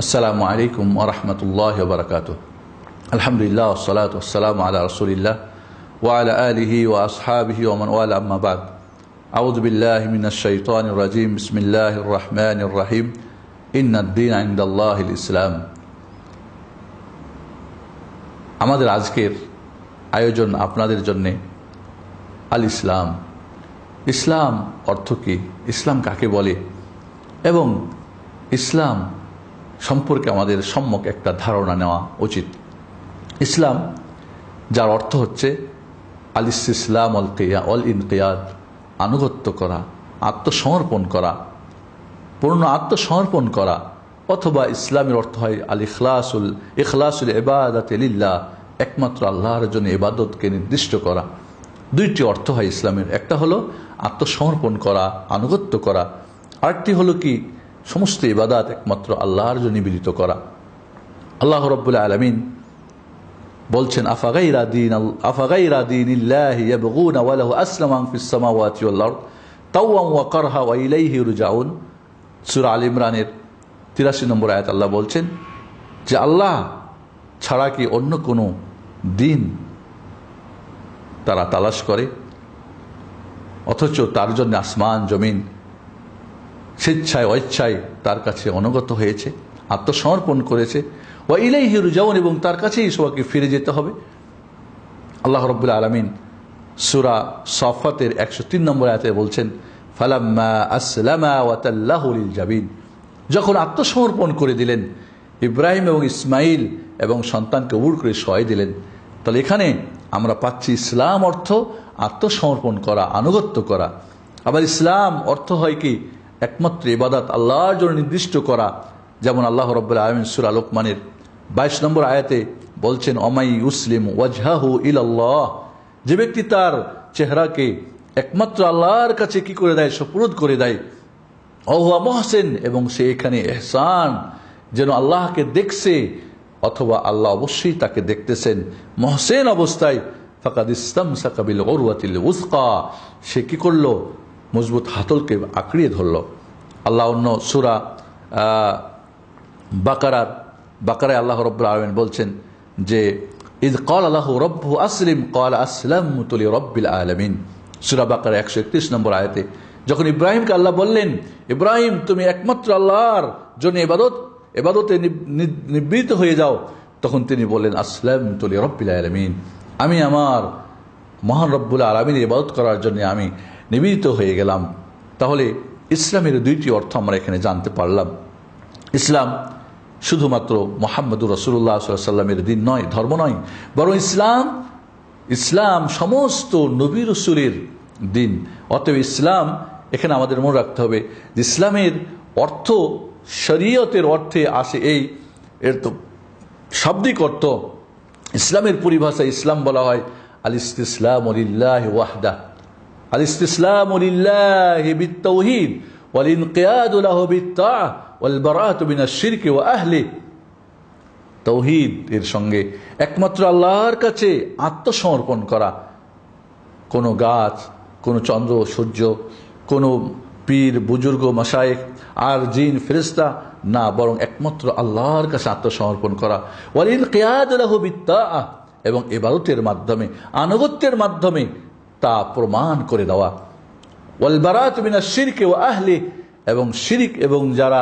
আসসালামু আলাইকুম ওয়া রাহমাতুল্লাহি ওয়া বারাকাতুহু। আলহামদুলিল্লাহ ওয়াসসালাতু ওয়াসসালামু আলা রাসূলিল্লাহ ওয়া আলা আলিহি ওয়া আসহাবিহি ওয়া মান ওয়ালা, আম্মা বাদ। আউযু বিল্লাহি মিনাশ শাইতানির রাজীম। বিসমিল্লাহির রাহমানির রাহিম। ইন্নাদ-দীনা ইনদাল্লাহিল ইসলাম। আমাদের আজকের আয়োজন আপনাদের জন্য আল ইসলাম। ইসলাম অর্থ কি, ইসলাম কাকে বলে এবং ইসলাম সম্পর্কে আমাদের সম্যক একটা ধারণা নেওয়া উচিত। ইসলাম যার অর্থ হচ্ছে আল ইসতিসলাম অল ইনকিয়াদ, আনুগত্য করা, আত্মসমর্পণ করা, পূর্ণ আত্মসমর্পণ করা, অথবা ইসলামের অর্থ হয় আল ইখলাসুল ইবাদাতি লিল্লাহ, একমাত্র আল্লাহর জন্য ইবাদতকে নির্দিষ্ট করা। দুইটি অর্থ হয় ইসলামের, একটা হলো আত্মসমর্পণ করা, আনুগত্য করা, আরেকটি হলো কি সমস্ত ইবাদত একমাত্র আল্লাহর জন্য নিবেদিত করা। আল্লাহ রাব্বুল আলামিন বলছেন আফাগাইরা দীনিল্লাহি ইয়াবগুনা ওয়া লাহু আসলামা মান ফিস সামাওয়াতি ওয়াল আরদ তাওয়ান ওয়া কারহা ওয়া ইলাইহি রুজাউন। সূরা আল ইমরানের 83 নম্বর আয়াত আল্লাহ বলছেন যে আল্লাহ ছাড়া কি অন্য কোনো দিন তারা তালাশ করে, অথচ তার জন্য আসমান জমিন স্বেচ্ছায় অইচ্ছায় তার কাছে অনুগত হয়েছে, আত্মসমর্পণ করেছে। ওয়া ইলাইহি রুজাউন, এবং তার কাছেই সবাইকে ফিরে যেতে হবে। আল্লাহ রাব্বুল আলামিন সূরা সাফাতের 103 নম্বর আয়াতে বলছেন ফালাম্মা আসলামা ওয়া তাল্লাহু লিল জাবিন, যখন আত্মসমর্পণ করে দিলেন ইব্রাহিম এবং ইসমাইল এবং সন্তানকে উড় করে সহায় দিলেন। তাহলে এখানে আমরা পাচ্ছি ইসলাম অর্থ আত্মসমর্পণ করা, আনুগত্য করা। আবার ইসলাম অর্থ হয় কি একমাত্র ইবাদত আল্লাহর জন্য নির্দিষ্ট করা। যেমন আল্লাহ রাব্বুল আলামিন সূরা লোকমানের 22 নম্বর আয়াতে বলছেন অমাই ইউসলিম ওয়াজহাহু ইলাল্লাহ, যে ব্যক্তি তার চেহারাকে একমাত্র আল্লাহর কাছে কি করে দেয়, সুপুরুদ করে দেয়। ওয়া মুহসিন, এবং সে এখানে ইহসান, যেন আল্লাহকে দেখছে অথবা আল্লাহ অবশ্যই তাকে দেখতেছেন, মুহসিন অবস্থায়। ফাকাদ ইসতামসাকা বিল উরওয়াতিল উসকা, সে কি করলো, মজবুত হাতলকে আঁকড়িয়ে ধরল। আল্লাহ অন্য সূরা বাকারায় আল্লাহ রাব্বুল আলামিন বলছেন যে ইয ক্বালা লাহু রাব্বুহু আসলিম ক্বালা আসলামতু লিরাব্বিল আলামিন। সূরা বাকারা 131 নম্বর আয়াতে যখন ইব্রাহিমকে আল্লাহ বললেন ইব্রাহিম তুমি একমাত্র আল্লাহর জন্য ইবাদতে নিবৃত্ত হয়ে যাও, তখন তিনি বললেন আসলামতু লিরাব্বিল আলামিন, আমি আমার মহান রব্বুল আলামিনের ইবাদত করার জন্য আমি নিবেদিত হয়ে গেলাম। তাহলে ইসলামের দুইটি অর্থ আমরা এখানে জানতে পারলাম। ইসলাম শুধুমাত্র মুহাম্মদুর রাসূলুল্লাহ সাল্লাল্লাহু আলাইহি ওয়াসাল্লামের দিন নয়, ধর্ম নয়, বরং ইসলাম সমস্ত নবী রাসূলের দিন। অতএব ইসলাম এখানে আমাদের মনে রাখতে হবে যে ইসলামের অর্থ শরীয়তের অর্থে আসে এর তো শাব্দিক অর্থ। ইসলামের পরিভাষায় ইসলাম বলা হয় আল ইসতিসলামু লিল্লাহি ওয়াহদা, আল ইসতিসলামু লিল্লাহি বিত-তাওহীদ ওয়াল ইনকিয়াদু লাহু বিত-তাআহ ওয়াল বারাআতু মিনাশ শিরকি ওয়া আহলি। তাওহীদ এর সঙ্গে একমাত্র আল্লাহর কাছে আত্মসমর্পণ করা, কোনো গাছ, কোনো চন্দ্র সূর্য, কোনো পীর বুজুর্গ মাশায়েখ আর জিন ফেরেশতা না, বরং একমাত্র আল্লাহর কাছে আত্মসমর্পণ করা। ওয়াল ইনকিয়াদু লাহু বিত-তাআহ, এবং ইবাদতের মাধ্যমে, আনুগত্যের মাধ্যমে তা প্রমাণ করে দেওয়া। ওয়াল বারাআতু মিনাশ শিরকি ওয়া আহলি, এবং শিরিক এবং যারা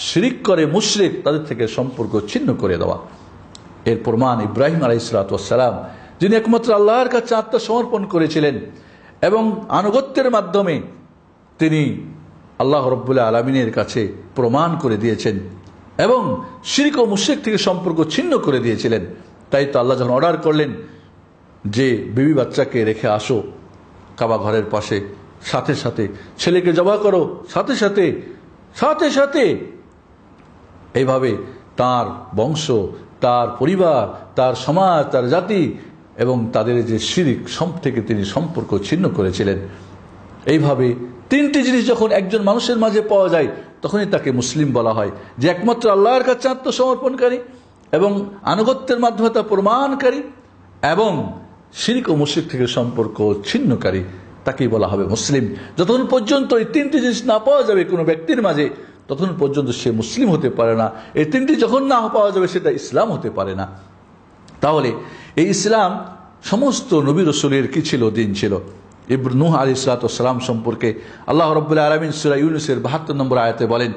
শিরিক করে মুশরিক তাদের থেকে সম্পর্ক ছিন্ন করে দেওয়া। এর প্রমাণ ইব্রাহিম আলাইহিস সালাতু ওয়াস সালাম, যিনি একমাত্র আল্লাহর কাছে আত্মসমর্পণ করেছিলেন এবং আনুগত্যের মাধ্যমে তিনি আল্লাহ রাব্বুল আলামিনের কাছে প্রমাণ করে দিয়েছেন এবং শিরিক ও মুশরিক থেকে সম্পর্ক ছিন্ন করে দিয়েছিলেন। তাই তো আল্লাহ যখন অর্ডার করলেন যে বিবি বাচ্চাকে রেখে আসো কাবা ঘরের পাশে, সাথে সাথে ছেলেকে জবাহ করো, সাথে সাথে এইভাবে তার বংশ, তার পরিবার, তার সমাজ, তার জাতি এবং তাদের যে শিরিক সব থেকে তিনি সম্পর্ক ছিন্ন করেছিলেন। এইভাবে তিনটি জিনিস যখন একজন মানুষের মাঝে পাওয়া যায় তখনই তাকে মুসলিম বলা হয়, যে একমাত্র আল্লাহর কাছে আত্মসমর্পণকারী এবং আনুগত্যের মাধ্যমে তা প্রমাণকারী এবং শিরিক ও মুশরিক থেকে সম্পর্ক ছিন্নকারী, তাকেই বলা হবে মুসলিম। যতক্ষণ পর্যন্ত এই তিনটি জিনিস না পাওয়া যাবে কোনো ব্যক্তির মাঝে, ততক্ষণ পর্যন্ত সে মুসলিম হতে পারে না। এই তিনটি যখন না পাওয়া যাবে সেটা ইসলাম হতে পারে না। তাহলে এই ইসলাম সমস্ত নবী রাসূলের কি ছিল? দিন ছিল। নূহ আলাইহিস সালাম সম্পর্কে আল্লাহ রাব্বুল আলামিন সূরা ইউনূসের ৭২ নম্বর আয়াতে বলেন,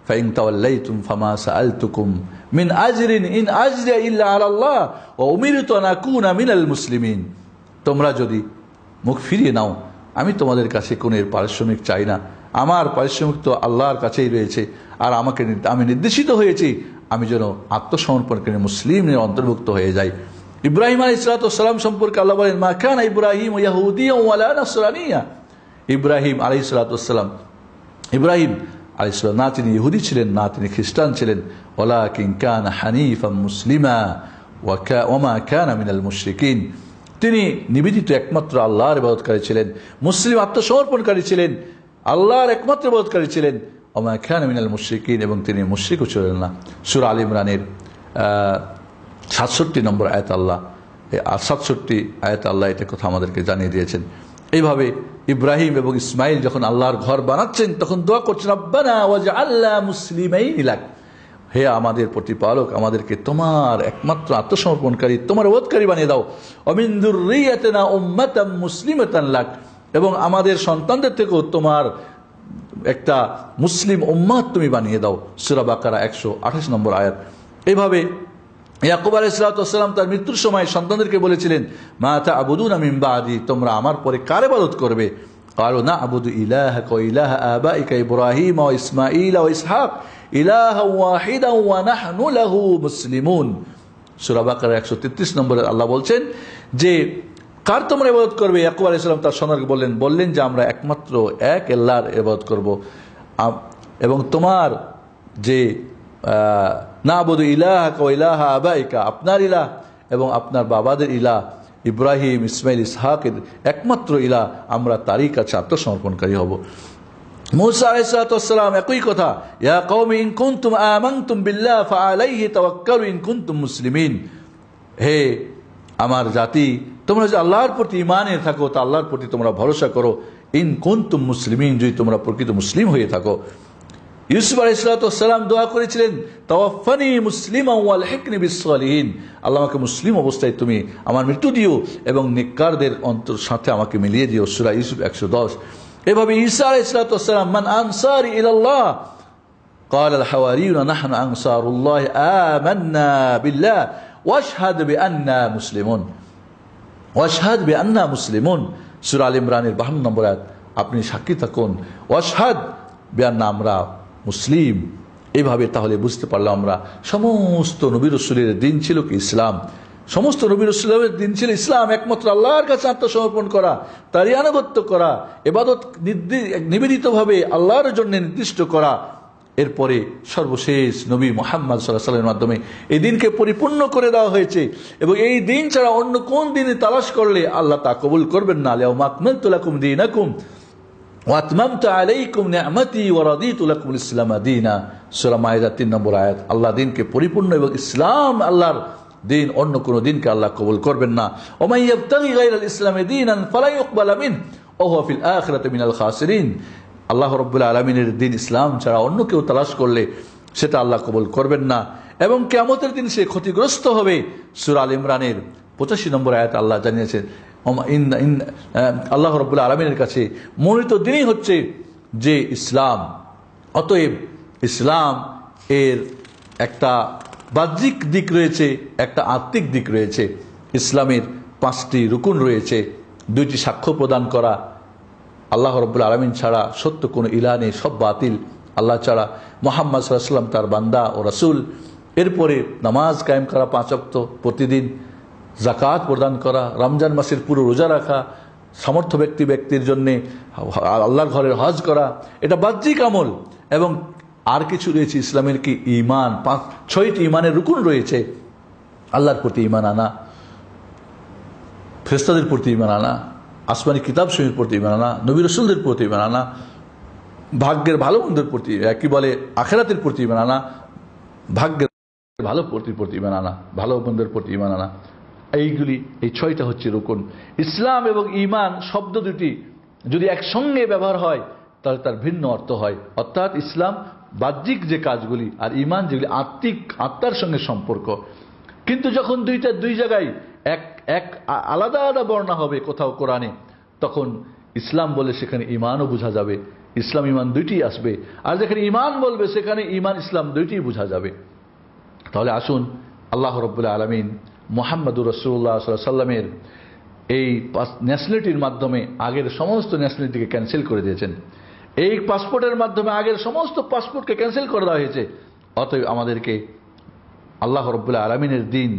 ফাইন তাওয়াল্লাইতুম ফামা সাআলতুকুম মিন আজরিন ইন আজরিয়া ইল্লা আলাল্লাহ ওয়া উমিরতু আন আকুনা মিনাল মুসলিমিন। তোমরা যদি মুখ ফিরিয়ে নাও, আমি তোমাদের কাছে কোনো পারিশ্রমিক চাই না, আমার পারিশ্রমিক তো আল্লাহর কাছেই রয়েছে, আর আমি নির্দেশিত হয়েছি আমি যেন আত্মসমর্পণকারী মুসলিমের অন্তর্ভুক্ত হয়ে যাই। ইব্রাহিম আলাইহিস সালাম সম্পর্কে আল্লাহ বলেন, মা কানা ইব্রাহিম ইয়াহুদিয়্যান ওয়ালা নাসরানিয়্যা। ইব্রাহিম আলাইহিস সালাম না তিনি ইহুদি ছিলেন, না তিনি খ্রিস্টান ছিলেন, ওয়ালাকিন কানা হানিফাম মুসলিমা ওয়া মা কানা মিনাল মুশরিকিন। তিনি নিবেদিত একমাত্র আল্লাহর ইবাদতকারী ছিলেন, মুসলিম আত্মসমর্পণকারী ছিলেন, আল্লাহর একমাত্র ইবাদতকারী ছিলেন, ওয়া মা কানা মিনাল মুশরিকিন, এবং তিনি মুশরিকও ছিলেন না। সূরা আল ইমরানের ৬৭ নম্বর আয়াত আল্লাহ ৬৭ আয়াত আল্লাহ এটা কথা আমাদেরকে জানিয়ে দিয়েছেন। এইভাবে ইব্রাহিম এবং ইসমাইল যখন আল্লাহর ঘর বানাচ্ছেন তখন দোয়া করছেন, রব্বানা ওয়াজআলনা মুসলিমাইন লাক, হে আমাদের প্রতিপালক, আমাদেরকে তোমার একমাত্র আত্মসমর্পণকারী, তোমার ইবাদতকারী বানিয়ে দাও। ওয়া মিন যুররিয়াতিনা উম্মাতাম মুসলিমাতান লাক, এবং আমাদের সন্তানদের থেকেও তোমার একটা মুসলিম উম্মাত তুমি বানিয়ে দাও। সূরা বাকারা ১২৮ নম্বর আয়াত। এইভাবে ইয়াকুব আলাইহিস সালাম তার মৃত্যুর সময় সন্তানদেরকে বলেছিলেন, মা তা'বুদুনা মিন বা'দি, তোমরা আমার পরে কার ইবাদত করবে? ক্বালু না'বুদু ইলাহাকা ওয়া ইলাহা আবাইকা ইব্রাহিম ওয়া ইসমাঈল ওয়া ইসহাক ইলাহান ওয়াহিদান ওয়া নাহনু লাহু মুসলিমুন। সূরা বাকারা ১৩৩ নম্বরে আল্লাহ বলছেন যে কার তোমরা ইবাদত করবে? ইয়াকুব আলাইহিস সালাম তার সন্তানকে বললেন যে আমরা একমাত্র এক আল্লাহর ইবাদত করব, এবং তোমার যে না'বুদু ইলাহাকা ওয়া ইলাহা আবাইকা, আপনার ইলাহ এবং আপনার বাবাদের ইলাহ ইব্রাহিম ইসমাইল ইসহাকের একমাত্র ইলাহ, আমরা তারই কাছে আত্মসমর্পণকারী হব। মূসা আলাইহিস সালাম একই কথা, ইয়া কওমি ইন কুনতুম আমানতুম বিল্লাহ ফাআলাইহি তাওয়াক্কালু ইন কুনতুম মুসলিমিন, হে আমার জাতি, তোমরা যদি আল্লাহর প্রতি ঈমানে থাকো তা আল্লাহর প্রতি তোমরা ভরসা করো, ইন কুনতুম মুসলিমিন, যদি তোমরা প্রকৃত মুসলিম হয়ে থাকো। ইউসুফ আলাইহিস সালাম দোয়া করেছিলেন, তাওয়াফানি মুসলিমান ওয়ালহিকনি বিস-সালিহিন, আল্লাহ আমাকে মুসলিম অবস্থায় তুমি আমার মৃত্যু দিও এবং নেককারদের অন্তর সাথে আমাকে মিলিয়ে দিও। সূরা ইউসুফ ১১০। এভাবে ঈসা আলাইহিস সালাম, মান আনসারি ইলাল্লাহ قال الحواريون نحن أنصار الله آمنا بالله واشهد بأننا مسلمون ওয়াশহাদ বিআন্না মুসলিমুন। সূরা আল ইমরানের ৫২ নম্বর আয়াত, আপনি সাক্ষী থাকুন ওয়াশহাদ বিআন্না, আমরা মুসলিম। এইভাবে তাহলে বুঝতে পারলাম আমরা সমস্ত নবী রাসূলের দিন ছিল কি ইসলাম, সমস্ত নবী রাসূলের দিন ছিল ইসলাম, একমাত্র আল্লাহর কাছে আত্মসমর্পণ করা, তারই আনুগত্য করা, ইবাদত নিবেদিতভাবে আল্লাহর জন্য নির্দিষ্ট করা। এরপরে সর্বশেষ নবী মুহাম্মদ সাল্লাল্লাহু আলাইহি ওয়াসাল্লামের মাধ্যমে এই দিনকে পরিপূর্ণ করে দেওয়া হয়েছে, এবং এই দিন ছাড়া অন্য কোন দিনে তালাশ করলে আল্লাহ তা কবুল করবেন না। আল-ইয়াওমা আকমালতু লাকুম দীনাকুম ওয়া আতমামতু আলাইকুম নি'মাতি ওয়া রাদিতু লাকুমুল ইসলাম দীনা। সূরা মাইদা ৩ নম্বর আয়াত। আল্লাহ দিনকে পরিপূর্ণ, এবং ইসলাম আল্লাহর দিন, অন্য কোন দিনকে আল্লাহ কবুল করবেন না। ওয়া মান ইয়াবতাগি গায়রাল ইসলামি দীনান ফালা ইউকবালা মিনহু ওয়া হুয়া ফিল আখিরাতি মিনাল খাসিরিন। আল্লাহ রাব্বুল আলামিনের দিন ইসলাম ছাড়া অন্য কেউ তালাশ করলে সেটা আল্লাহ কবুল করবেন না, এবং কিয়ামতের দিন সে ক্ষতিগ্রস্ত হবে। সূরা আল ইমরানের ৮৫ নম্বর আয়াত আল্লাহ জানিয়েছেন, আল্লাহ রাব্বুল আলামিনের কাছে মনোনীত দিনই হচ্ছে যে ইসলাম। অতএব ইসলাম এর একটা বাহ্যিক দিক রয়েছে, একটা আত্মিক দিক রয়েছে। ইসলামের ৫টি রুকুন রয়েছে। ২টি সাক্ষ্য প্রদান করা, আল্লাহ রাব্বুল আলামিন ছাড়া সত্য কোনো ইলাহ নেই, সব বাতিল, আল্লাহ ছাড়া। মুহাম্মদ সাল্লাল্লাহু আলাইহি ওয়াসাল্লাম তার বান্দা ও রাসূল। এরপরে নামাজ কায়েম করা ৫ ওয়াক্ত প্রতিদিন, যাকাত প্রদান করা, রমজান মাসের পুরো রোজা রাখা, সামর্থ্য ব্যক্তির জন্য আল্লাহর ঘরের হজ করা, এটা বাহ্যিক আমল। এবং আর কিছু রয়েছে ইসলামের কি ঈমান, ৬টি ঈমানের রুকুন রয়েছে। আল্লাহর প্রতি ঈমান আনা, ফেরেশতাদের প্রতি ঈমান আনা, আসমানি কিতাব সমূহের প্রতি ঈমান আনা, নবী রাসূলদের প্রতি ঈমান আনা, ভাগ্যের ভালো মন্দের প্রতি, কি বলে আখিরাতের প্রতি ঈমান আনা, ভাগ্যের ভালো প্রতি ঈমান আনা, ভালো মন্দের প্রতি ঈমান আনা। এইগুলি, এই ৬টা হচ্ছে রুকুন। ইসলাম এবং ঈমান শব্দ দুটি যদি একসঙ্গে ব্যবহার হয় তাহলে তার ভিন্ন অর্থ হয়। অর্থাৎ ইসলাম বাহ্যিক যে কাজগুলি, আর ইমান যেগুলি আত্মার সঙ্গে সম্পর্ক। কিন্তু যখন দুই জায়গায় এক আলাদা আলাদা বর্ণনা হবে কোথাও কোরআনে, তখন ইসলাম বলে সেখানে ইমানও বোঝা যাবে, ইসলাম ইমান দুইটি আসবে। আর যেখানে ইমান বলবে সেখানে ইমান ইসলাম দুইটি বোঝা যাবে। তাহলে আসুন আল্লাহ রাব্বুল আলামিন মুহাম্মদুর রাসূলুল্লাহ সাল্লাল্লাহু আলাইহি ওয়াসাল্লামের এই ন্যাশনালিটির মাধ্যমে আগের সমস্ত ন্যাশনালিটিকে ক্যান্সেল করে দিয়েছেন। এই পাসপোর্টের মাধ্যমে আগের সমস্ত পাসপোর্টকে ক্যান্সেল করে দেওয়া হয়েছে। অতএব আমাদেরকে আল্লাহ রাব্বুল আলামিনের দ্বীন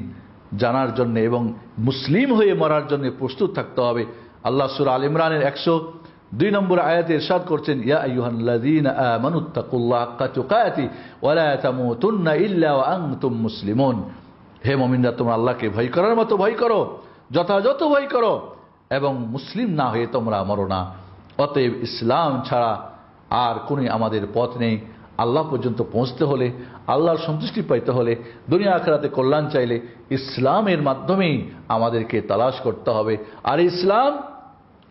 জানার জন্য এবং মুসলিম হয়ে মরার জন্য প্রস্তুত থাকতে হবে। আল্লাহ সূরা আল ইমরানের 102 নম্বর আয়াতে ইরশাদ করছেন, ইয়া আইয়ুহাল্লাযীনা আমানুত্তাকুল্লাহা হাক্কা তুকাতিহি ওয়া লা তামুতুন্না ইল্লা ওয়া আনতুম মুসলিমুন। হে মুমিনরা, তোমরা আল্লাহকে ভয় করার মতো ভয় করো, যথাযথ ভয় করো, এবং মুসলিম না হয়ে তোমরা মরো না। অতএব ইসলাম ছাড়া আর কোনো আমাদের পথ নেই। আল্লাহ পর্যন্ত পৌঁছতে হলে, আল্লাহর সন্তুষ্টি পাইতে হলে, দুনিয়া আখিরাতে কল্যাণ চাইলে ইসলামের মাধ্যমেই আমাদেরকে তালাশ করতে হবে। আর ইসলাম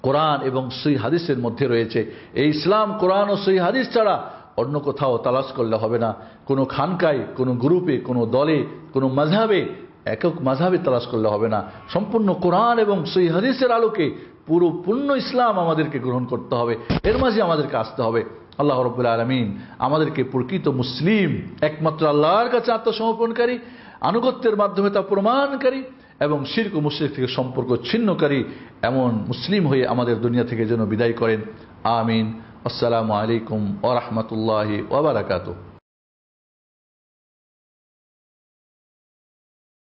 কোরআন এবং সহিহ হাদিসের মধ্যে রয়েছে। এই ইসলাম কোরআন ও সহিহ হাদিস ছাড়া অন্য কোথাও তালাশ করলে হবে না। কোনো খানকায়, কোনো গ্রুপে, কোনো দলে, কোনো মাযহাবে, একক মাযহাবে তালাশ করলে হবে না। সম্পূর্ণ কোরআন এবং সহিহ হাদিসের আলোকে পুরো পূর্ণ ইসলাম আমাদেরকে গ্রহণ করতে হবে, এর মাঝে আমাদেরকে আসতে হবে। আল্লাহ রাব্বুল আলামিন আমাদেরকে প্রকৃত মুসলিম, একমাত্র আল্লাহর কাছে আত্মসমর্পণকারী, আনুগত্যের মাধ্যমে তা প্রমাণকারী এবং শিরক ও মুশরিক থেকে সম্পর্ক ছিন্নকারী এমন মুসলিম হয়ে আমাদের দুনিয়া থেকে যেন বিদায় করেন। আমিন। আসসালামু আলাইকুম ওয়া রাহমাতুল্লাহি ওয়া বারাকাতুহু।